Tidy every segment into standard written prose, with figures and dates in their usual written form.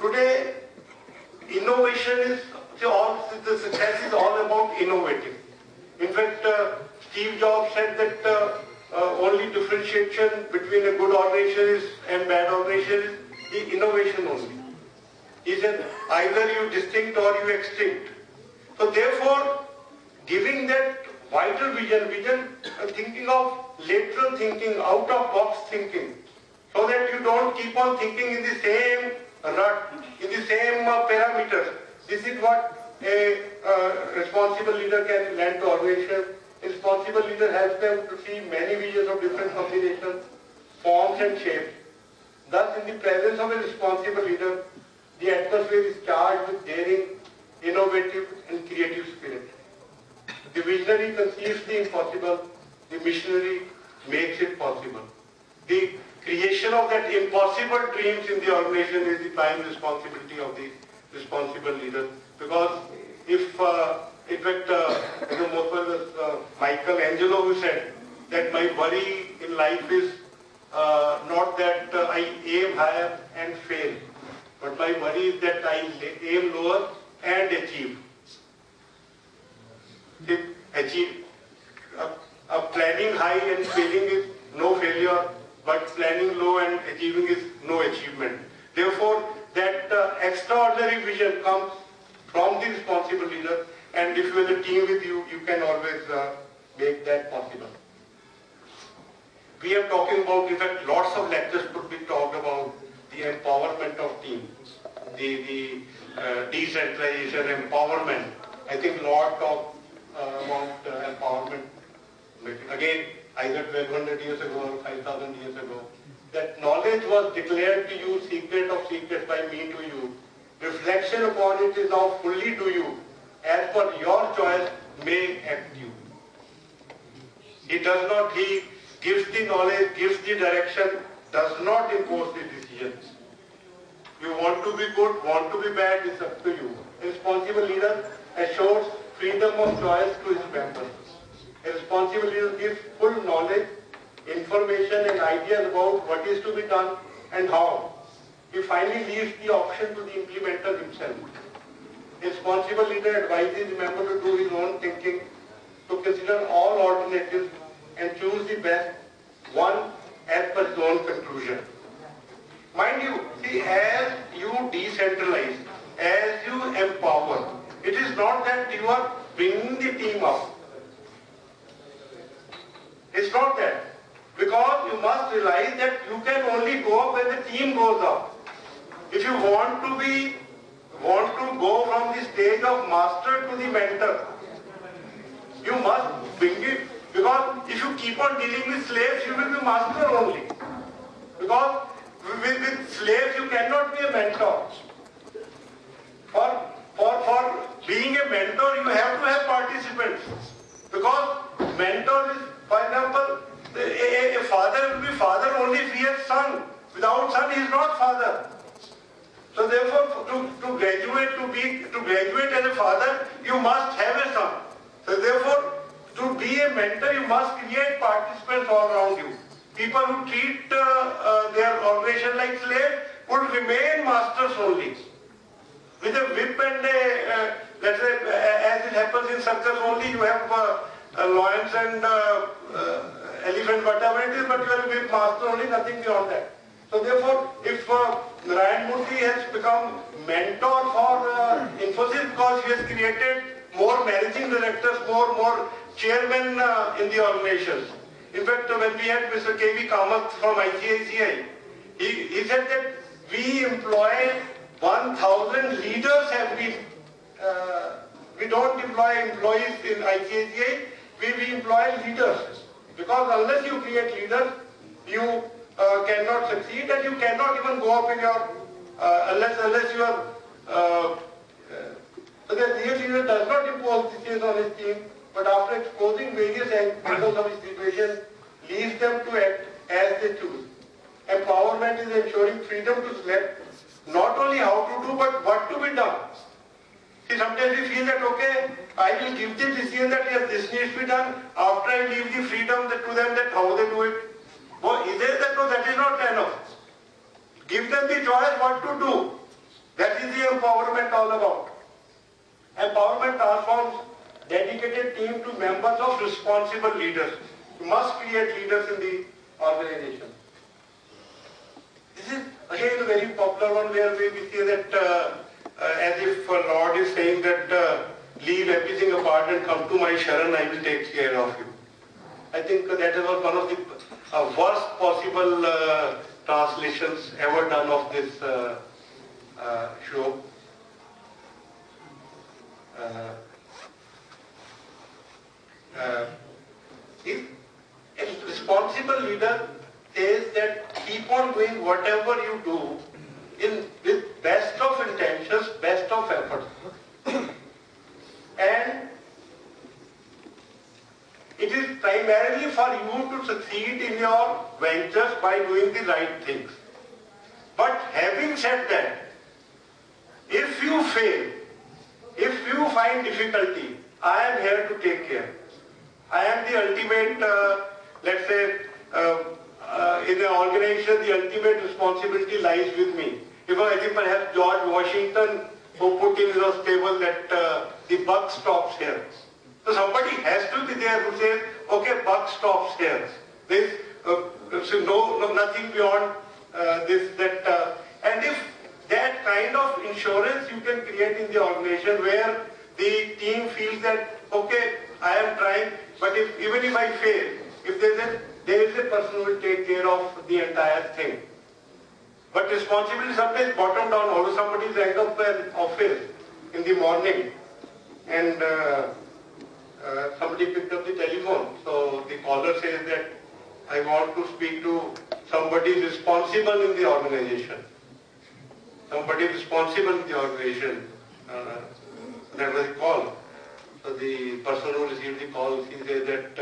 Today, innovation is the success is all about innovating. In fact, Steve Jobs said that only differentiation between a good organization and bad organization is the innovation only. He said either you distinct or you extinct. So therefore, giving that vital vision, thinking of lateral thinking, out of box thinking, so that you don't keep on thinking in the same rut, in the same parameters. This is what a responsible leader can lend to organization. A responsible leader helps them to see many visions of different combinations, forms and shapes. Thus, in the presence of a responsible leader, the atmosphere is charged with daring, innovative and creative spirit. The visionary conceives the impossible, the missionary makes it possible. The creation of that impossible dreams in the organization is the prime responsibility of the responsible leader. Because if, in fact, most of us, Michelangelo who said that my worry in life is not that I aim higher and fail, but my worry is that I aim lower and achieve. Planning high and failing is no failure, but planning low and achieving is no achievement. Therefore, that extraordinary vision comes from the responsible leader, and if you have a team with you, you can always make that possible. We are talking about, in fact, lots of lectures could be talked about the empowerment of teams, the decentralization, empowerment. I think lot of about empowerment. Again, either 1200 years ago or 5000 years ago, that knowledge was declared to you, secret of secrets by me to you. Reflection upon it is now fully to you. As per your choice, may act you. He does not, he gives the knowledge, gives the direction, does not impose the decisions. You want to be good, want to be bad, it's up to you. A responsible leader assures freedom of choice to his members. A responsible leader gives full knowledge, information and ideas about what is to be done and how. He finally leaves the option to the implementer himself. A responsible leader advises the member to do his own thinking, to consider all alternatives and choose the best one as per his own conclusion. Mind you, see, as you decentralize, as you empower, it is not that you are bringing the team up. It's not that. Because you must realize that you can only go up when the team goes up. If you want to go from the stage of master to the mentor, you must bring it. Because if you keep on dealing with slaves, you will be master only. Because with slaves, you cannot be a mentor. For being a mentor, you have to have participants. Because mentor is, for example, a father will be father only if he has son. Without son, he is not father. So therefore, to graduate as a father, you must have a son. So therefore, to be a mentor, you must create participants all around you. People who treat their organization like slaves would remain masters only. With a whip and a, let's say, as it happens in circus only, you have lions and elephant, whatever it is, but you are a whip master only, nothing beyond that. So therefore, if Narayan Murthy has become mentor for Infosys because he has created more managing directors, more chairmen in the organizations. In fact, when we had Mr. K.V. Kamath from ICICI, he said that we employ 1,000 leaders every. We don't employ employees in ICICI, we employ leaders. Because unless you create leaders, you cannot succeed and you cannot even go up in your, unless you are, so the real leader does not impose decisions on his team, but after exposing various angles of his situation, leaves them to act as they choose. Empowerment is ensuring freedom to select not only how to do, but what to be done. See, sometimes we feel that, okay, I will give the decision that yes, this needs to be done, after I leave the freedom to them that how they do it. Well, is there that? No, that is not enough. Give them the choice what to do. empowerment transforms dedicated team to members of responsible leaders. You must create leaders in the organization. This is again a very popular one where we say that as if Lord is saying that leave everything apart and come to my Sharan, I will take care of you. I think that was one of the worst possible translations ever done of this show. If a responsible leader says that keep on doing whatever you do with best of intentions, best of efforts. And it is primarily for you to succeed in your ventures by doing the right things. But having said that, if you fail, if you find difficulty, I am here to take care. I am the ultimate, let's say, in the organization, the ultimate responsibility lies with me. Because I think perhaps George Washington, who put in his table that the buck stops here. So somebody has to be there who says, okay, buck stops here. There's nothing beyond this, that, and if that kind of insurance you can create in the organization where the team feels that, okay, I am trying, but even if I fail, if there is a person who will take care of the entire thing. But responsibility sometimes bottom down. Although somebody rang up an office in the morning and somebody picked up the telephone. So the caller says that I want to speak to somebody responsible in the organization. Somebody responsible in the organization. That was the call. So the person who received the call, he said that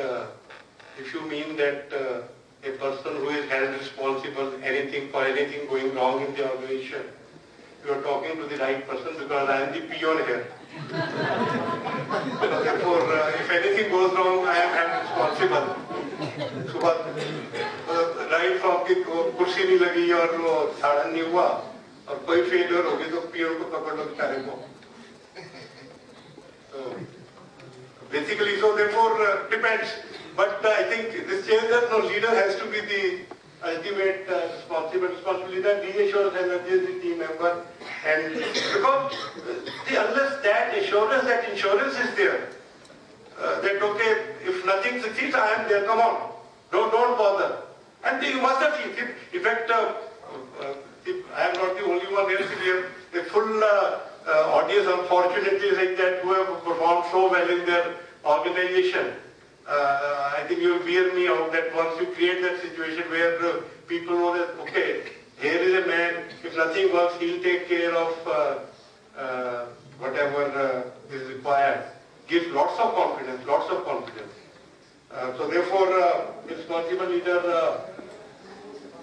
if you mean that a person who is held responsible for anything going wrong in the organization, you are talking to the right person because I am the peon here. So therefore, if anything goes wrong, I am held responsible. सुबह right from की कुर्सी नहीं लगी और वो झाड़न नहीं हुआ और कोई फेलियर होगी तो पियन को पकड़ लो बेचारे को. Basically, so therefore depends. But I think this says that no leader has to be the ultimate responsible leader. Reassurance and the team member, and because unless that assurance, that insurance is there, that okay, if nothing succeeds, I am there. Come on, don't bother. And you must have seen. In fact, I am not the only one here. We have a full audience, unfortunately, like that, who have performed so well in their organization. I think you will bear me out that once you create that situation where people know that, okay, here is a man, if nothing works, he'll take care of whatever is required. Gives lots of confidence. So therefore, responsible leader,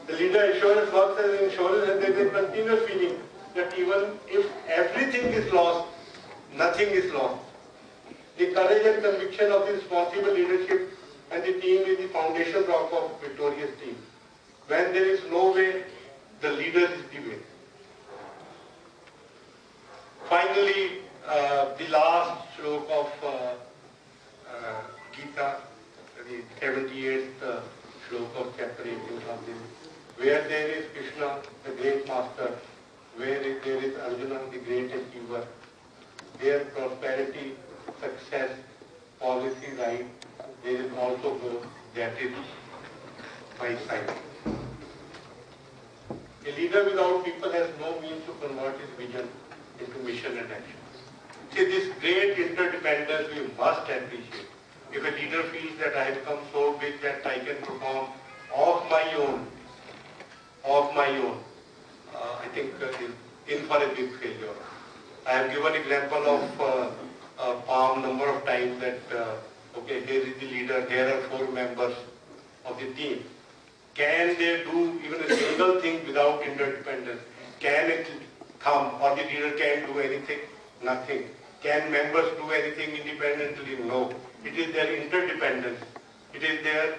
the leader assurance works as an insurance, and there is a continuous feeling that even if everything is lost, nothing is lost. The courage and conviction of the responsible leadership and the team is the foundation rock of victorious team. When there is no way, the leader is the way. Finally, the last slok of Gita, the 78th slok of chapter 18 something. Where there is Krishna, the great master, where there is Arjuna, the great achiever, there prosperity, success, policy right, there is also growth, that is my side. A leader without people has no means to convert his vision into mission and action. See, this great interdependence we must appreciate. If a leader feels that I have become so big that I can perform of my own, I think is in for a big failure. I have given example of Palm number of times that, okay, here is the leader, here are 4 members of the team. Can they do even a single thing without interdependence? Can it come, or the leader can do anything? Nothing. Can members do anything independently? No. It is their interdependence. It is their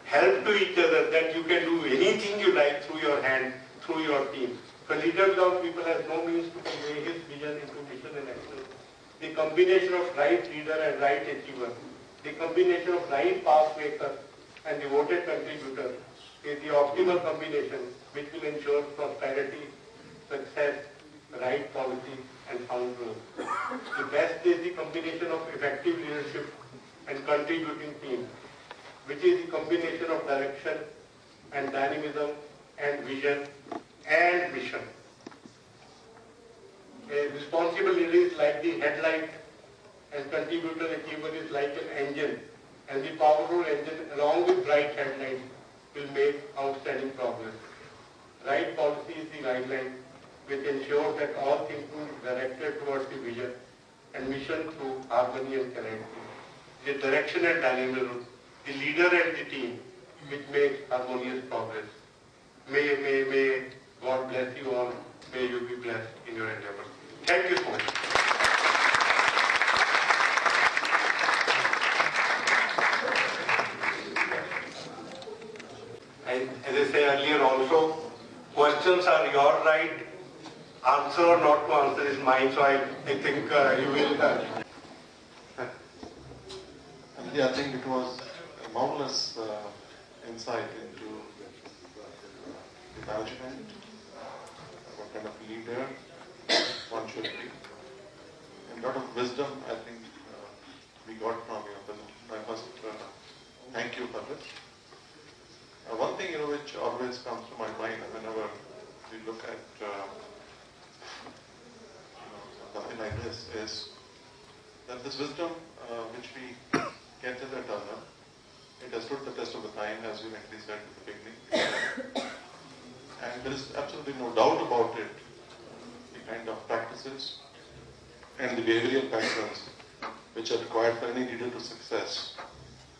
help to each other that you can do anything you like through your hand, through your team. So a leader without people has no means to convey his vision into mission and action. the combination of right leader and right achiever, the combination of right path maker and devoted contributor is the optimal combination which will ensure prosperity, success, right policy and sound growth. The best is the combination of effective leadership and contributing team, which is the combination of direction and dynamism and vision and mission. A responsible leader is like the headlight and contributor achiever is like an engine, and the powerful engine along with bright headlights will make outstanding progress. Right policy is the guideline which ensures that all thinking is directed towards the vision and mission through harmony and clarity. The direction and dynamism, the leader and the team which makes harmonious progress. May God bless you all. May you be blessed in your endeavors. Thank you so much. And as I said earlier also, questions are your right. Answer or not to answer is mine, so I think you will. I think it was a marvelous insight into the management, what kind of leader one should be. And a lot of wisdom, I think, we got from you. I must thank you for this. One thing, which always comes to my mind whenever we look at something like this is that this wisdom which we get in the Turner, it has stood the test of the time, as you rightly said at the beginning. And there is absolutely no doubt about it, the kind of practices and the behavioral patterns which are required for any leader to success,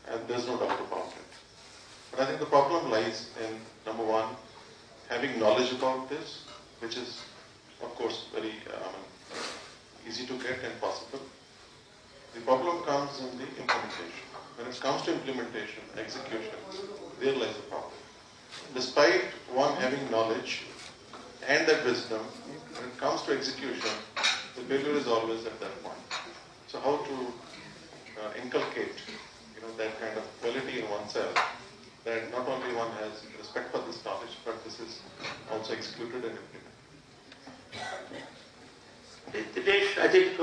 and there is no doubt about it. But I think the problem lies in, number one, having knowledge about this, which is, of course, very easy to get and possible. The problem comes in the implementation. When it comes to implementation, execution, there lies the problem. Despite one having knowledge and that wisdom, when it comes to execution, the failure is always at that point. So how to inculcate that kind of quality in oneself, that not only one has respect for this knowledge, but this is also executed and implemented. Dinesh, I think